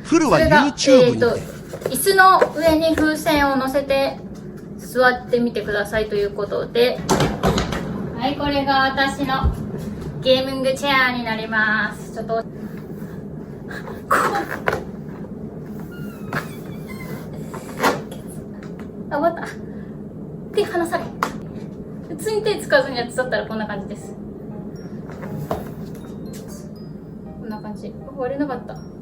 フルは YouTube にて、椅子の上に風船を乗せて座ってみてくださいということで、はい、これが私のゲーミングチェアになります。ちょっとあ、終わった。手離され。普通に手つかずにやってたったらこんな感じです。こんな感じ。割れなかった。